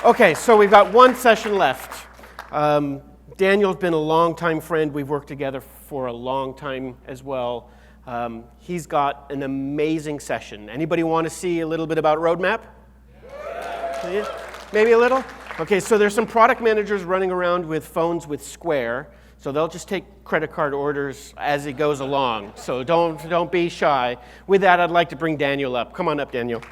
Okay, so we've got one session left. Daniel's been a long-time friend. We've worked together for a long time as well. He's got an amazing session. Anybody want to see a little bit about roadmap? Yeah. Maybe a little? Okay, so there's some product managers running around with phones with Square, so they'll just take credit card orders as it goes along. So don't be shy. With that, I'd like to bring Daniel up. Come on up, Daniel.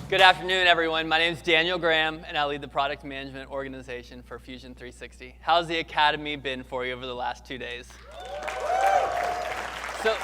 Good afternoon, everyone. My name is Daniel Graham, and I lead the product management organization for Fusion 360. How's the Academy been for you over the last 2 days? So,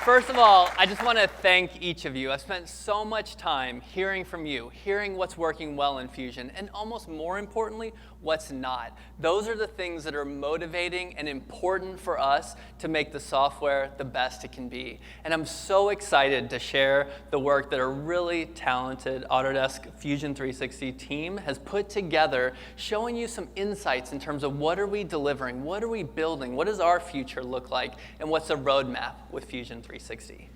first of all, I just want to thank each of you. I've spent so much time hearing from you, hearing what's working well in Fusion, and almost more importantly, what's not. Those are the things that are motivating and important for us to make the software the best it can be. And I'm so excited to share the work that a really talented Autodesk Fusion 360 team has put together, showing you some insights in terms of what are we delivering, what are we building, what does our future look like, and what's the roadmap with Fusion 360.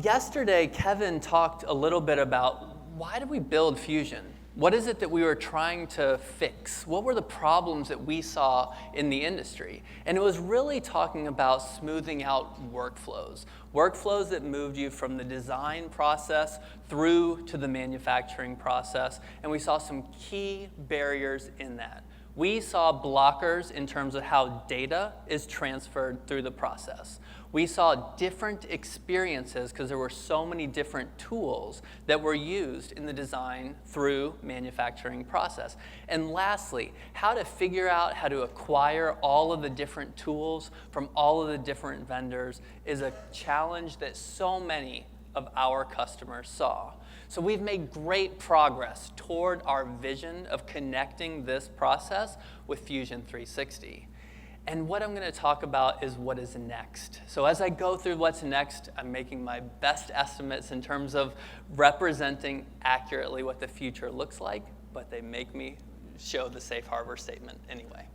Yesterday, Kevin talked a little bit about why did we build Fusion? What is it that we were trying to fix? What were the problems that we saw in the industry? And it was really talking about smoothing out workflows. Workflows that moved you from the design process through to the manufacturing process. And we saw some key barriers in that. We saw blockers in terms of how data is transferred through the process. We saw different experiences because there were so many different tools that were used in the design through manufacturing process. And lastly, how to figure out how to acquire all of the different tools from all of the different vendors is a challenge that so many of our customers saw. So we've made great progress toward our vision of connecting this process with Fusion 360. And what I'm going to talk about is what is next. So as I go through what's next, I'm making my best estimates in terms of representing accurately what the future looks like, but they make me show the safe harbor statement anyway.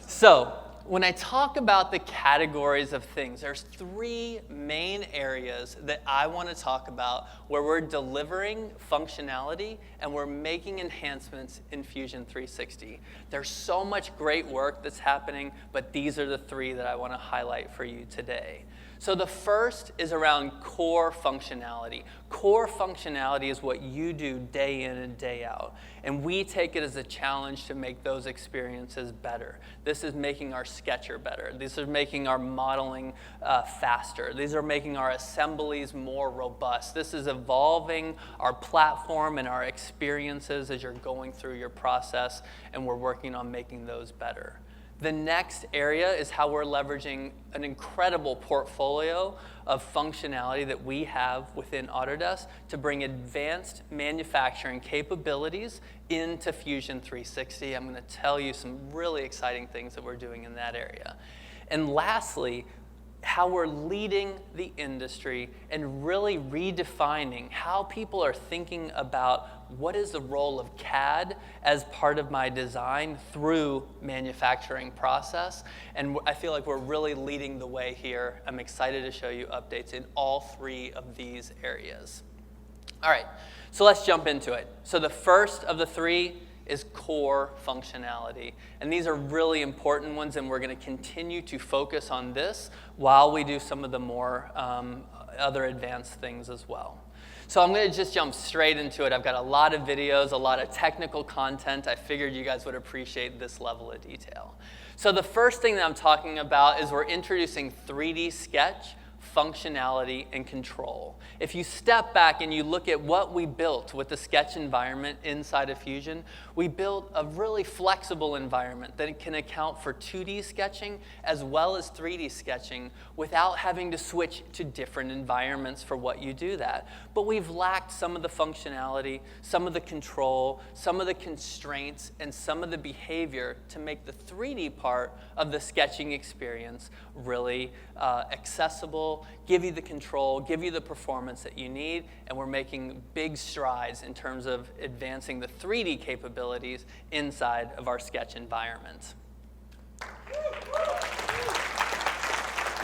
So when I talk about the categories of things, there's 3 main areas that I want to talk about where we're delivering functionality and we're making enhancements in Fusion 360. There's so much great work that's happening, but these are the 3 that I want to highlight for you today. So the first is around core functionality. Core functionality is what you do day in and day out. And we take it as a challenge to make those experiences better. This is making our sketcher better. These are making our modeling faster. These are making our assemblies more robust. This is evolving our platform and our experiences as you're going through your process, and we're working on making those better. The next area is how we're leveraging an incredible portfolio of functionality that we have within Autodesk to bring advanced manufacturing capabilities into Fusion 360. I'm going to tell you some really exciting things that we're doing in that area. And lastly, how we're leading the industry and really redefining how people are thinking about what is the role of CAD as part of my design through manufacturing process. And I feel like we're really leading the way here. I'm excited to show you updates in all 3 of these areas. All right, so let's jump into it. So the first of the 3 is core functionality. And these are really important ones, and we're going to continue to focus on this while we do some of the more other advanced things as well. So I'm going to just jump straight into it. I've got a lot of videos, a lot of technical content. I figured you guys would appreciate this level of detail. So the first thing that I'm talking about is we're introducing 3D Sketch, functionality, and control. If you step back and you look at what we built with the sketch environment inside of Fusion, we built a really flexible environment that can account for 2D sketching as well as 3D sketching without having to switch to different environments for what you do that. But we've lacked some of the functionality, some of the control, some of the constraints, and some of the behavior to make the 3D part of the sketching experience really accessible, give you the control, give you the performance that you need, and we're making big strides in terms of advancing the 3D capabilities inside of our sketch environment.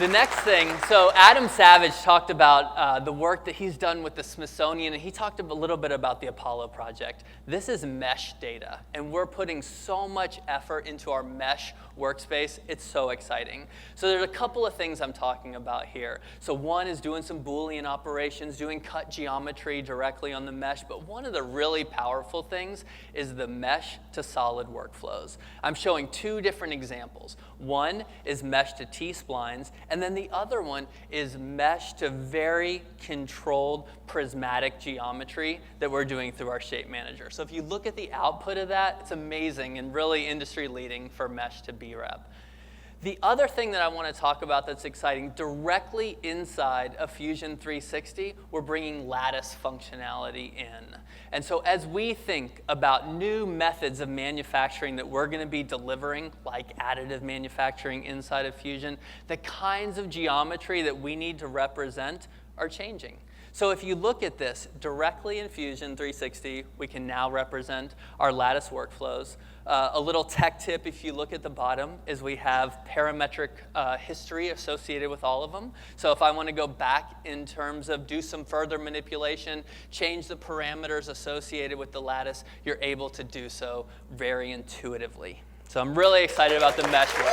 The next thing, so Adam Savage talked about the work that he's done with the Smithsonian, and he talked a little bit about the Apollo project. This is mesh data, and we're putting so much effort into our mesh workspace. It's so exciting. So there's a couple of things I'm talking about here. So one is doing some Boolean operations, doing cut geometry directly on the mesh, but one of the really powerful things is the mesh to solid workflows. I'm showing two different examples. One is mesh to T-splines, and then the other one is mesh to very controlled prismatic geometry that we're doing through our shape manager. So if you look at the output of that, it's amazing and really industry leading for mesh to BREP. The other thing that I want to talk about that's exciting, directly inside of Fusion 360, we're bringing lattice functionality in. And so as we think about new methods of manufacturing that we're going to be delivering, like additive manufacturing inside of Fusion, the kinds of geometry that we need to represent are changing. So if you look at this directly in Fusion 360, we can now represent our lattice workflows. A little tech tip, if you look at the bottom, is we have parametric history associated with all of them. So if I want to go back in terms of do some further manipulation, change the parameters associated with the lattice, you're able to do so very intuitively. So I'm really excited about the mesh work.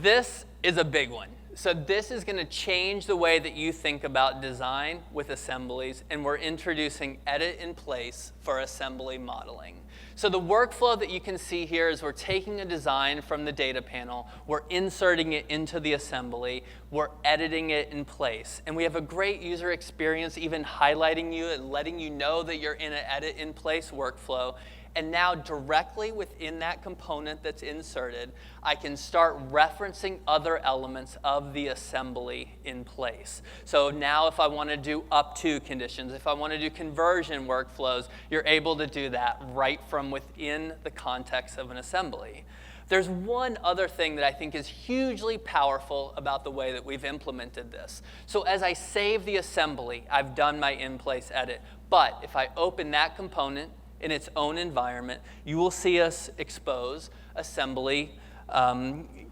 This is a big one. So this is going to change the way that you think about design with assemblies, and we're introducing edit in place for assembly modeling. So the workflow that you can see here is we're taking a design from the data panel, we're inserting it into the assembly, we're editing it in place. And we have a great user experience even highlighting you and letting you know that you're in an edit in place workflow. And now directly within that component that's inserted, I can start referencing other elements of the assembly in place. So now if I want to do up to conditions, if I want to do conversion workflows, you're able to do that right from within the context of an assembly. There's one other thing that I think is hugely powerful about the way that we've implemented this. So as I save the assembly, I've done my in-place edit. But if I open that component in its own environment, you will see us expose assembly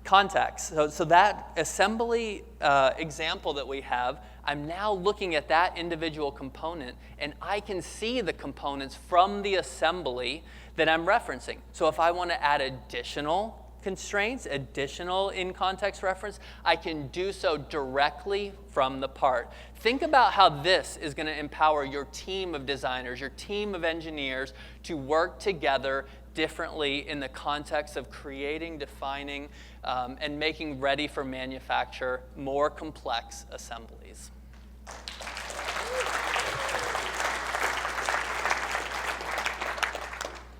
contacts. So that assembly example that we have, I'm now looking at that individual component, and I can see the components from the assembly that I'm referencing. So if I want to add additional constraints, additional in-context reference, I can do so directly from the part. Think about how this is going to empower your team of designers, your team of engineers to work together differently in the context of creating, defining, and making ready for manufacture more complex assemblies.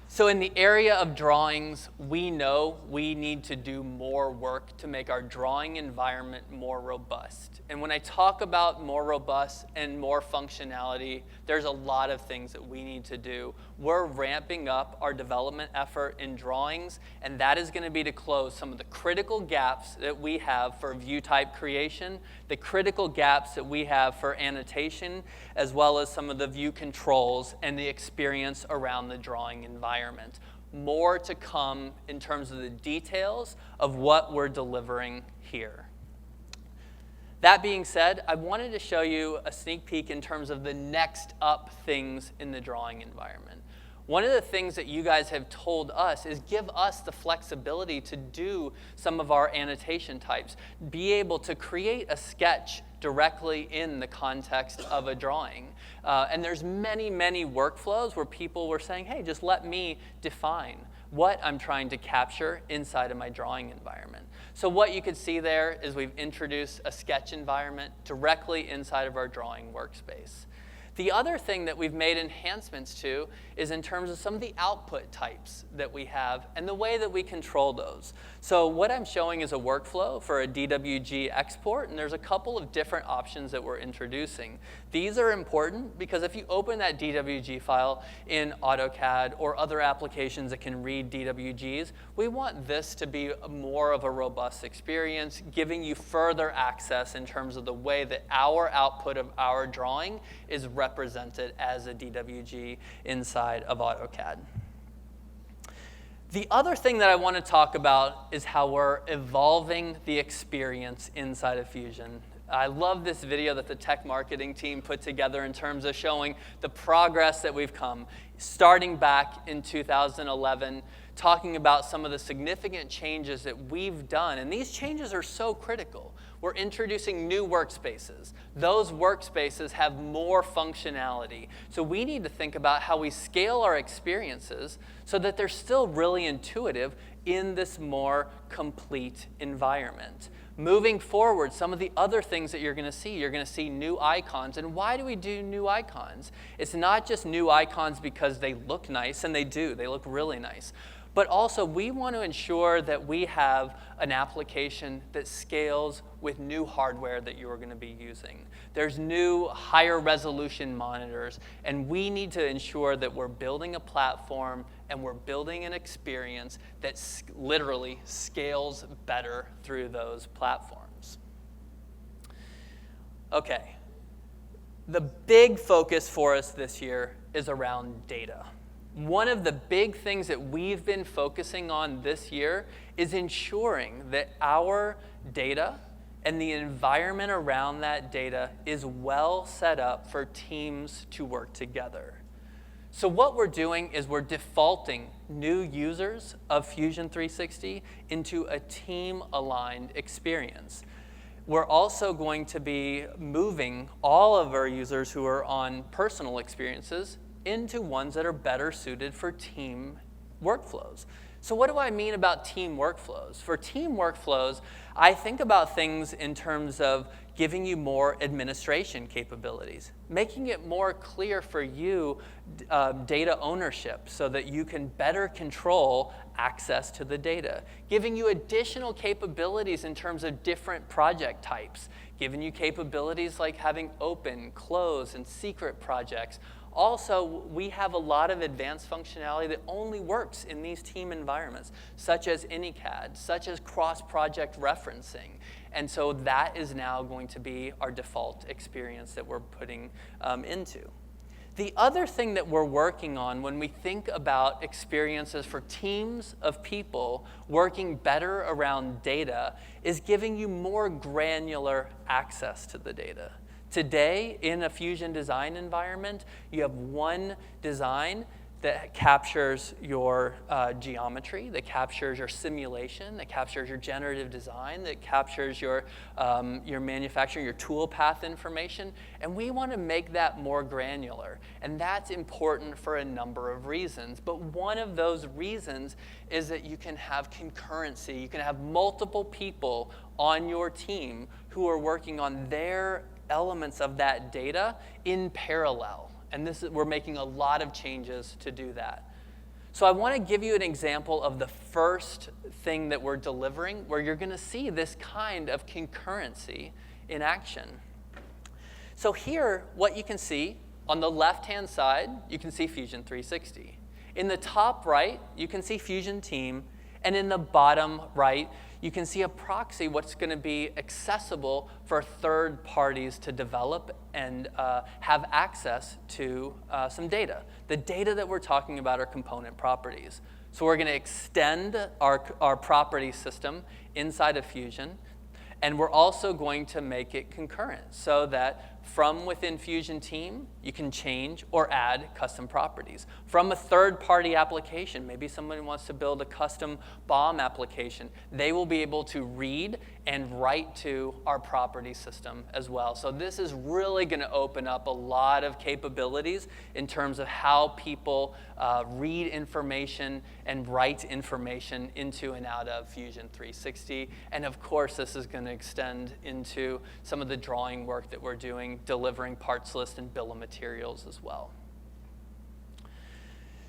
So in the area of drawings, we know we need to do more work to make our drawing environment more robust. And when I talk about more robust and more functionality, there's a lot of things that we need to do. We're ramping up our development effort in drawings, and that is going to be to close some of the critical gaps that we have for view type creation, the critical gaps that we have for annotation, as well as some of the view controls and the experience around the drawing environment. More to come in terms of the details of what we're delivering here. That being said, I wanted to show you a sneak peek in terms of the next up things in the drawing environment. One of the things that you guys have told us is give us the flexibility to do some of our annotation types, be able to create a sketch directly in the context of a drawing. And there's many, many workflows where people were saying, hey, just let me define what I'm trying to capture inside of my drawing environment. So what you could see there is we've introduced a sketch environment directly inside of our drawing workspace. The other thing that we've made enhancements to is in terms of some of the output types that we have and the way that we control those. So what I'm showing is a workflow for a DWG export, and there's a couple of different options that we're introducing. These are important because if you open that DWG file in AutoCAD or other applications that can read DWGs, we want this to be more of a robust experience, giving you further access in terms of the way that our output of our drawing is represented as a DWG inside of AutoCAD. The other thing that I want to talk about is how we're evolving the experience inside of Fusion. I love this video that the tech marketing team put together in terms of showing the progress that we've come, starting back in 2011, talking about some of the significant changes that we've done. And these changes are so critical. We're introducing new workspaces. Those workspaces have more functionality. So we need to think about how we scale our experiences so that they're still really intuitive in this more complete environment. Moving forward, some of the other things that you're going to see new icons. And why do we do new icons? It's not just new icons because they look nice, and they do. They look really nice. But also, we want to ensure that we have an application that scales with new hardware that you are going to be using. There's new higher resolution monitors, and we need to ensure that we're building a platform and we're building an experience that literally scales better through those platforms. Okay, the big focus for us this year is around data. One of the big things that we've been focusing on this year is ensuring that our data and the environment around that data is well set up for teams to work together. So what we're doing is we're defaulting new users of Fusion 360 into a team-aligned experience. We're also going to be moving all of our users who are on personal experiences into ones that are better suited for team workflows. So what do I mean about team workflows? For team workflows, I think about things in terms of giving you more administration capabilities, making it more clear for you data ownership so that you can better control access to the data, giving you additional capabilities in terms of different project types, giving you capabilities like having open, close, and secret projects. Also, we have a lot of advanced functionality that only works in these team environments, such as AnyCAD, such as cross-project referencing. And so that is now going to be our default experience that we're putting into. The other thing that we're working on when we think about experiences for teams of people working better around data is giving you more granular access to the data. Today, in a Fusion design environment, you have one design that captures your geometry, that captures your simulation, that captures your generative design, that captures your manufacturing, your tool path information. And we want to make that more granular. And that's important for a number of reasons. But one of those reasons is that you can have concurrency. You can have multiple people on your team who are working on their elements of that data in parallel. And we're making a lot of changes to do that. So I want to give you an example of the first thing that we're delivering where you're going to see this kind of concurrency in action. So here, what you can see, on the left-hand side, you can see Fusion 360. In the top right, you can see Fusion Team. And in the bottom right, you can see a proxy, what's going to be accessible for third parties to develop and have access to some data. The data that we're talking about are component properties. So we're going to extend our property system inside of Fusion. And we're also going to make it concurrent so that from within Fusion Team, you can change or add custom properties. From a third-party application, maybe somebody wants to build a custom BOM application, they will be able to read and write to our property system as well. So this is really going to open up a lot of capabilities in terms of how people read information and write information into and out of Fusion 360. And of course, this is going to extend into some of the drawing work that we're doing, delivering parts list and bill of materials as well.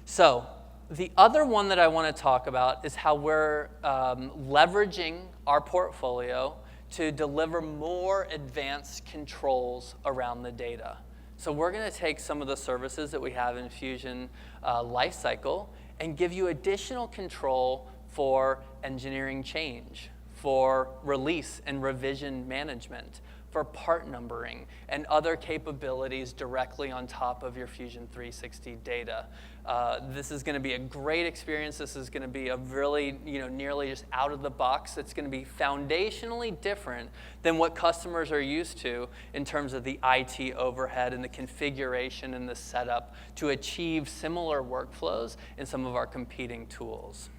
So the other one that I want to talk about is how we're leveraging our portfolio to deliver more advanced controls around the data. So we're going to take some of the services that we have in Fusion Lifecycle and give you additional control for engineering change, for release and revision management, for part numbering and other capabilities directly on top of your Fusion 360 data. This is going to be a great experience. This is going to be a really, nearly just out of the box. It's going to be foundationally different than what customers are used to in terms of the IT overhead and the configuration and the setup to achieve similar workflows in some of our competing tools.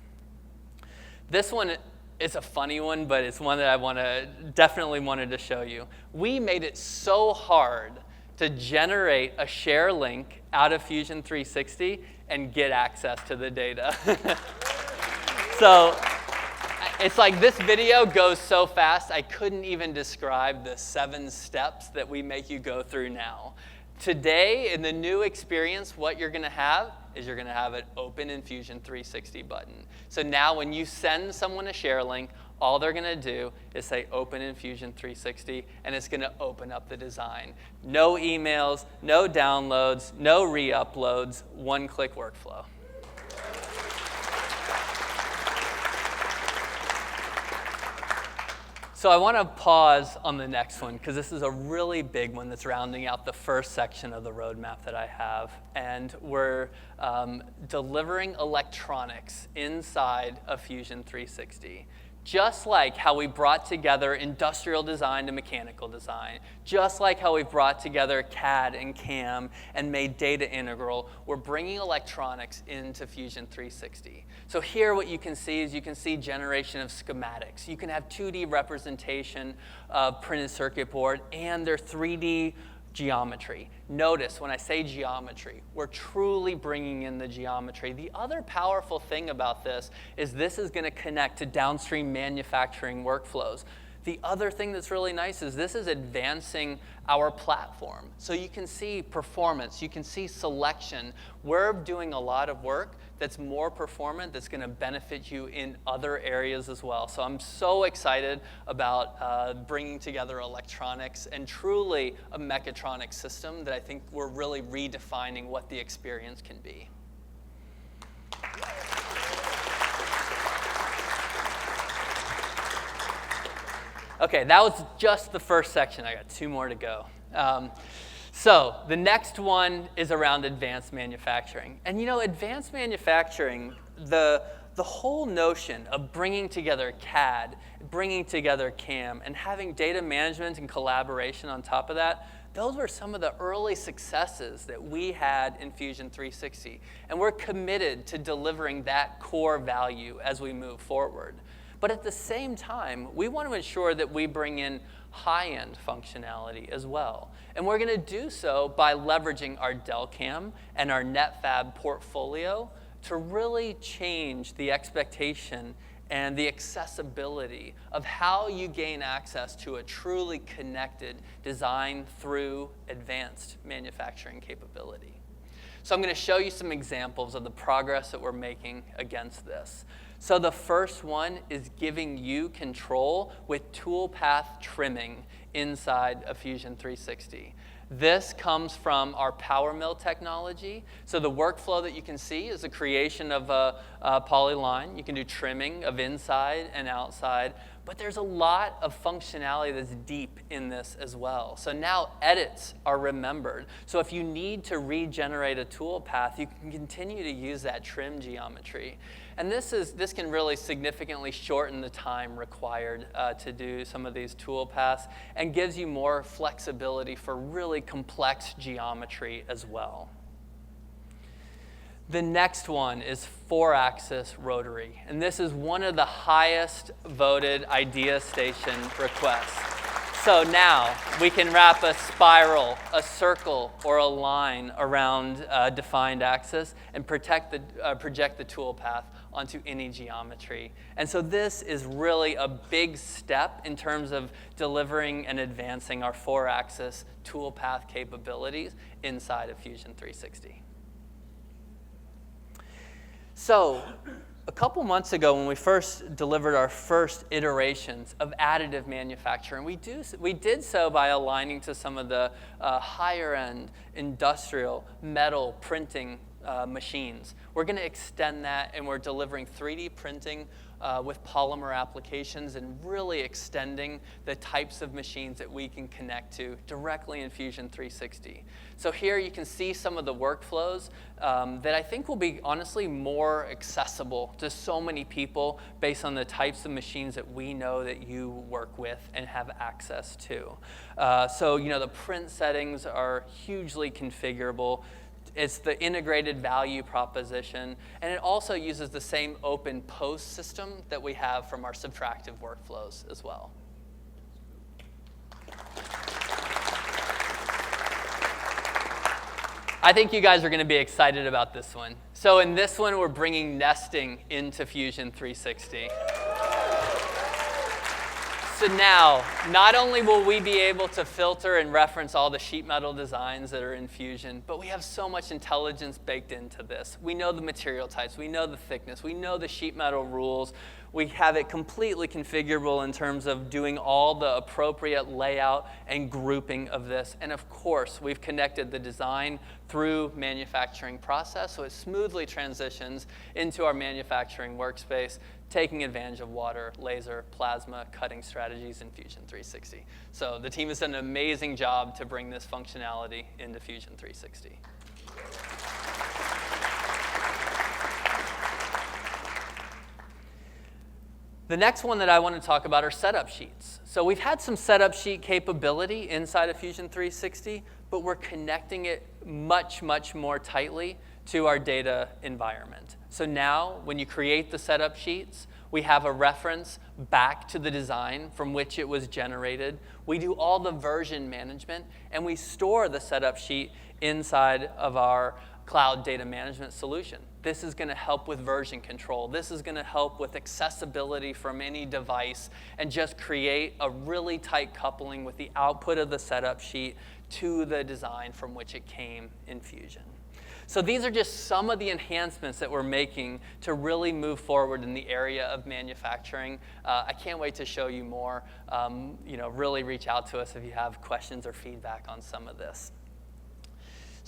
This one is a funny one, but it's one that I definitely wanted to show you. We made it so hard to generate a share link out of Fusion 360 and get access to the data. So it's like this video goes so fast, I couldn't even describe the 7 steps that we make you go through now. Today, in the new experience, what you're going to have is you're going to have an Open in Fusion 360 button. So now when you send someone a share link, all they're going to do is say Open in Fusion 360, and it's going to open up the design. No emails, no downloads, no re-uploads, one-click workflow. So I want to pause on the next one because this is a really big one that's rounding out the first section of the roadmap that I have. And we're delivering electronics inside of Fusion 360. Just like how we brought together industrial design to mechanical design, just like how we brought together CAD and CAM and made data integral, we're bringing electronics into Fusion 360. So here what you can see is you can see generation of schematics. You can have 2D representation of printed circuit board and their 3D geometry. Notice when I say geometry, we're truly bringing in the geometry. The other powerful thing about this is going to connect to downstream manufacturing workflows. The other thing that's really nice is this is advancing our platform. So you can see performance, you can see selection. We're doing a lot of work that's more performant, that's going to benefit you in other areas as well. So I'm so excited about bringing together electronics and truly a mechatronic system that I think we're really redefining what the experience can be. Okay, that was just the first section. I got 2 more to go. So the next one is around advanced manufacturing. And advanced manufacturing, the whole notion of bringing together CAD, bringing together CAM, and having data management and collaboration on top of that, those were some of the early successes that we had in Fusion 360. And we're committed to delivering that core value as we move forward. But at the same time, we want to ensure that we bring in high-end functionality as well. And we're going to do so by leveraging our Delcam and our NetFab portfolio to really change the expectation and the accessibility of how you gain access to a truly connected design through advanced manufacturing capability. So I'm going to show you some examples of the progress that we're making against this. So the first one is giving you control with toolpath trimming inside of Fusion 360. This comes from our Power Mill technology. So the workflow that you can see is the creation of a polyline. You can do trimming of inside and outside. But there's a lot of functionality that's deep in this as well. So now edits are remembered. So if you need to regenerate a tool path, you can continue to use that trim geometry. And this can really significantly shorten the time required to do some of these tool paths and gives you more flexibility for really complex geometry as well. The next one is 4-axis rotary, and this is one of the highest voted Idea Station requests. So now we can wrap a spiral, a circle, or a line around a defined axis and project the tool path onto any geometry. And so this is really a big step in terms of delivering and advancing our 4-axis tool path capabilities inside of Fusion 360. So a couple months ago when we first delivered our first iterations of additive manufacturing, we did so by aligning to some of the higher end industrial metal printing machines. We're going to extend that, and we're delivering 3D printing with polymer applications and really extending the types of machines that we can connect to directly in Fusion 360. So here you can see some of the workflows that I think will be honestly more accessible to so many people based on the types of machines that we know that you work with and have access to. So the print settings are hugely configurable. It's the integrated value proposition, and it also uses the same open post system that we have from our subtractive workflows as well. I think you guys are going to be excited about this one. So in this one, we're bringing nesting into Fusion 360. So now, not only will we be able to filter and reference all the sheet metal designs that are in Fusion, but we have so much intelligence baked into this. We know the material types, we know the thickness, we know the sheet metal rules. We have it completely configurable in terms of doing all the appropriate layout and grouping of this. And of course, we've connected the design through manufacturing process, so it smoothly transitions into our manufacturing workspace, taking advantage of water, laser, plasma, cutting strategies in Fusion 360. So the team has done an amazing job to bring this functionality into Fusion 360. The next one that I want to talk about are setup sheets. So we've had some setup sheet capability inside of Fusion 360, but we're connecting it much, much more tightly to our data environment. So now, when you create the setup sheets, we have a reference back to the design from which it was generated. We do all the version management, and we store the setup sheet inside of our cloud data management solution. This is going to help with version control. This is going to help with accessibility from any device and just create a really tight coupling with the output of the setup sheet to the design from which it came in Fusion. So these are just some of the enhancements that we're making to really move forward in the area of manufacturing. I can't wait to show you more. Really reach out to us if you have questions or feedback on some of this.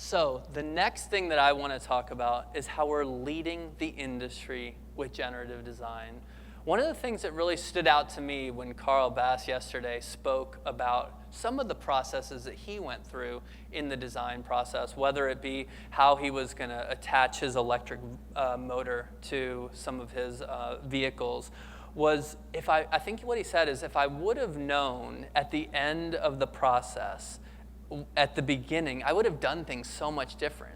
So the next thing that I want to talk about is how we're leading the industry with generative design. One of the things that really stood out to me when Carl Bass yesterday spoke about some of the processes that he went through in the design process, whether it be how he was going to attach his electric motor to some of his vehicles, was I think what he said is, if I would have known at the end of the process, at the beginning, I would have done things so much different.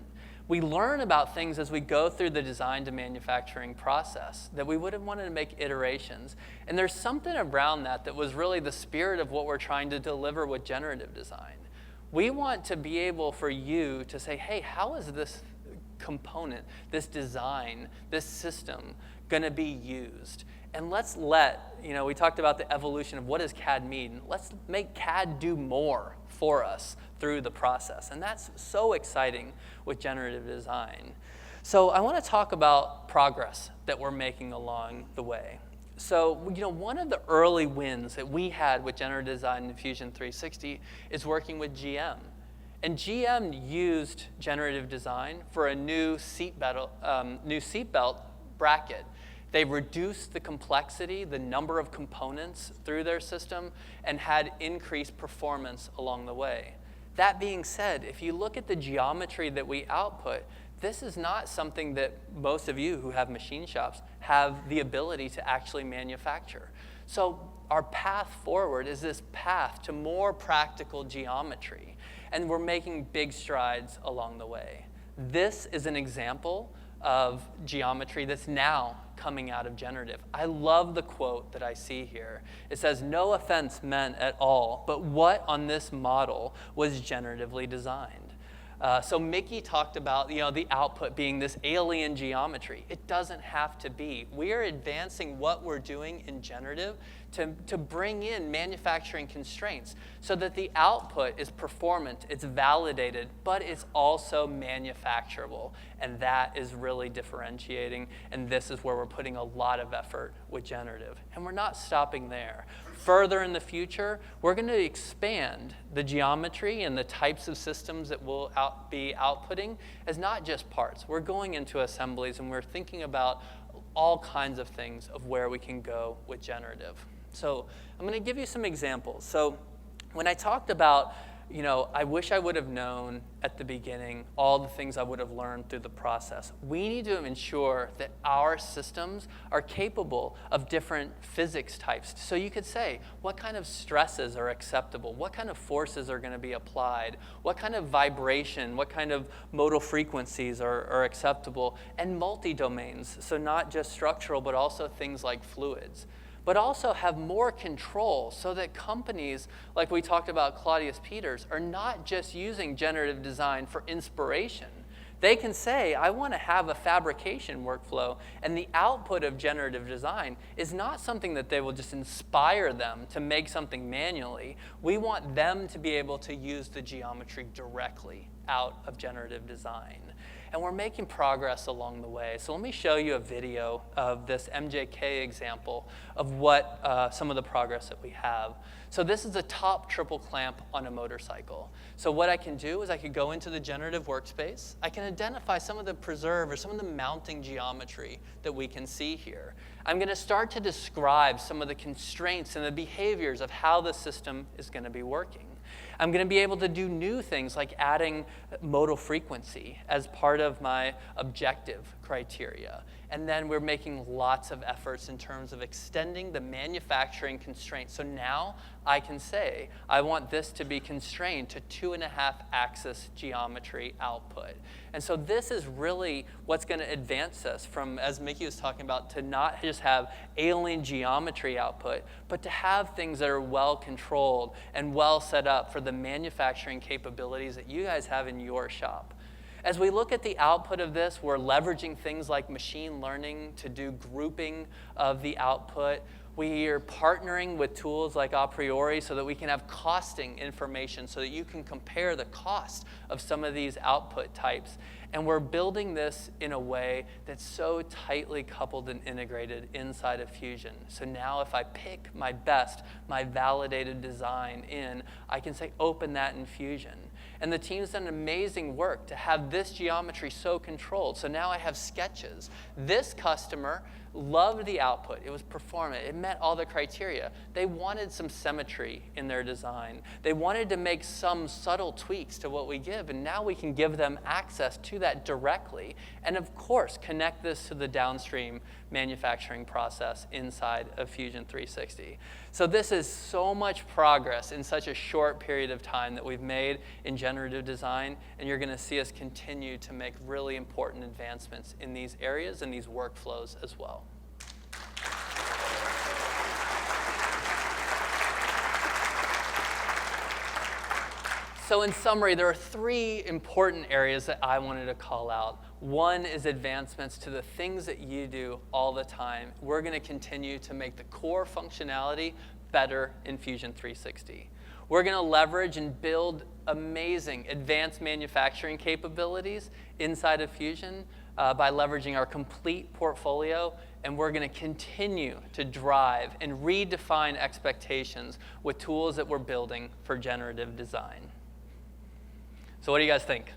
We learn about things as we go through the design to manufacturing process that we would have wanted to make iterations. And there's something around that was really the spirit of what we're trying to deliver with generative design. We want to be able for you to say, hey, how is this component, this design, this system going to be used? And let's we talked about the evolution of what does CAD mean. Let's make CAD do more for us through the process. And that's so exciting with generative design. So I want to talk about progress that we're making along the way. So, one of the early wins that we had with generative design in Fusion 360 is working with GM. And GM used generative design for a new seatbelt bracket. They reduced the complexity, the number of components through their system, and had increased performance along the way. That being said, if you look at the geometry that we output, this is not something that most of you who have machine shops have the ability to actually manufacture. So our path forward is this path to more practical geometry, and we're making big strides along the way. This is an example of geometry that's now coming out of generative. I love the quote that I see here. It says, "No offense meant at all, but what on this model was generatively designed?" So Mickey talked about the output being this alien geometry. It doesn't have to be. We are advancing what we're doing in generative to bring in manufacturing constraints so that the output is performant, it's validated, but it's also manufacturable. And that is really differentiating, and this is where we're putting a lot of effort with generative. And we're not stopping there. Further in the future, we're going to expand the geometry and the types of systems that we'll be outputting as not just parts. We're going into assemblies, and we're thinking about all kinds of things of where we can go with generative. So I'm going to give you some examples. So when I talked about, I wish I would have known at the beginning all the things I would have learned through the process. We need to ensure that our systems are capable of different physics types. So you could say, what kind of stresses are acceptable? What kind of forces are going to be applied? What kind of vibration? What kind of modal frequencies are acceptable? And multi-domains, so not just structural, but also things like fluids. But also have more control so that companies, like we talked about Claudius Peters, are not just using generative design for inspiration. They can say, I want to have a fabrication workflow, and the output of generative design is not something that they will just inspire them to make something manually. We want them to be able to use the geometry directly out of generative design. And we're making progress along the way. So let me show you a video of this MJK example of what some of the progress that we have. So this is a top triple clamp on a motorcycle. So what I can do is I could go into the generative workspace. I can identify some of the preserve or some of the mounting geometry that we can see here. I'm going to start to describe some of the constraints and the behaviors of how the system is going to be working. I'm going to be able to do new things like adding modal frequency as part of my objective criteria. And then we're making lots of efforts in terms of extending the manufacturing constraints. So now I can say, I want this to be constrained to 2.5-axis geometry output. And so this is really what's going to advance us from, as Mickey was talking about, to not just have alien geometry output, but to have things that are well controlled and well set up for the manufacturing capabilities that you guys have in your shop. As we look at the output of this, we're leveraging things like machine learning to do grouping of the output. We are partnering with tools like a priori so that we can have costing information so that you can compare the cost of some of these output types. And we're building this in a way that's so tightly coupled and integrated inside of Fusion. So now if I pick my best, my validated design in, I can say open that in Fusion. And the team's done amazing work to have this geometry so controlled. So now I have sketches. This customer loved the output. It was performant. It met all the criteria. They wanted some symmetry in their design. They wanted to make some subtle tweaks to what we give, and now we can give them access to that directly. And of course, connect this to the downstream manufacturing process inside of Fusion 360. So this is so much progress in such a short period of time that we've made in generative design, and you're going to see us continue to make really important advancements in these areas and these workflows as well. So in summary, there are 3 important areas that I wanted to call out. One is advancements to the things that you do all the time. We're going to continue to make the core functionality better in Fusion 360. We're going to leverage and build amazing advanced manufacturing capabilities inside of Fusion by leveraging our complete portfolio, and we're going to continue to drive and redefine expectations with tools that we're building for generative design. So what do you guys think?